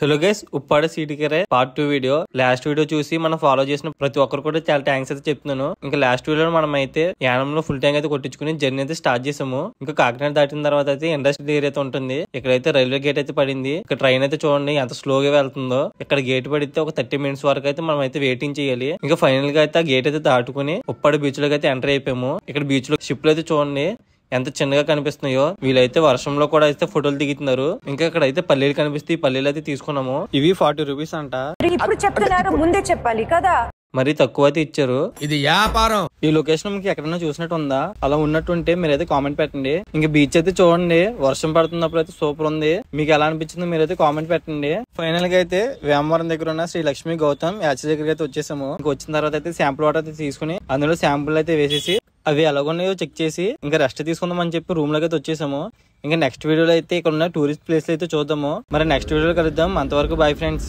Hello guys, Uppada సిటీకరే part 2 video. Last video చూసి మనం ఫాలో చేసిన ప్రతి ఒక్కరు కూడా చాలా థ్యాంక్స్ అయితే చెప్తున్నాను. ఇంకా లాస్ట్ వీడియోలో మనం అయితే యానంలో ఫుల్ ట్యాంక్ అయితే కొట్టించుకుని జర్నీ అయితే స్టార్ట్ చేసాము. ఇంకా కాకినాడ దాటిన తర్వాత అయితే ఇండస్ట్రియల్ ఏరియా అయితే ఉంటుంది. ఇక్కడైతే రైల్వే గేట్ అయితే పడింది. ఇక్కడ ట్రైన్ అయితే చూడండి ఎంత స్లోగా వెళ్తుందో. ఇక్కడ గేట్ పడితే ఒక 30 minutes వరకు అయితే మనం అయితే వెయిటింగ్ చేయాలి. ఇంకా ఫైనల్ గా అయితే ఆ గేట్ అయితే దాటుకుని ఉప్పాడ బీచ్ లోకి అయితే ఎంటర్ అయిపోయాము. ఇక్కడ బీచ్ లో షిప్లు అయితే చూడండి ఎంత చిన్నగా కనిపిస్తున్నాయో. వీళ్ళైతే వర్షంలో కూడా అయితే ఫోటోలు దిగుతున్నారు. ఇంకా ఇక్కడ అయితే పల్లీలు కనిపిస్తే పల్లీలు అయితే తీసుకున్నాము. ఇవి 40 రూపీస్ అంట. ఇప్పుడు చెప్తున్నారు, ముందే చెప్పాలి కదా. మరి తక్కువ అయితే ఇచ్చారు. ఇది వ్యాపారం. ఈ లొకేషన్ మీకు ఎక్కడైనా చూసినట్టు ఉందా? అలా ఉన్నట్టుంటే మీరైతే కామెంట్ పెట్టండి. ఇంకా బీచ్ అయితే చూడండి, వర్షం పడుతున్నప్పుడు అయితే సూపర్ ఉంది. మీకు ఎలా అనిపించిందో మీరైతే కామెంట్ పెట్టండి. ఫైనల్ గా అయితే వేమవరం దగ్గర ఉన్న శ్రీ లక్ష్మీ గౌతమ్ యాచ్ దగ్గరికి అయితే వచ్చేసాము. ఇంకా వచ్చిన తర్వాత అయితే శాంపుల్ వాటర్ అయితే తీసుకుని అందులో శాంపుల్ అయితే వేసేసి అవి ఎలాగున్నాయో చెక్ చేసి ఇంకా రెస్ట్ తీసుకుందాం అని చెప్పి రూమ్ లోకి అయితే వచ్చేసాము. ఇంకా నెక్స్ట్ వీడియోలో అయితే ఇక్కడ ఉన్న టూరిస్ట్ ప్లేస్ అయితే చూద్దాము. మరి నెక్స్ట్ వీడియోలో కలుద్దాం. అంతవరకు బాయ్ ఫ్రెండ్స్.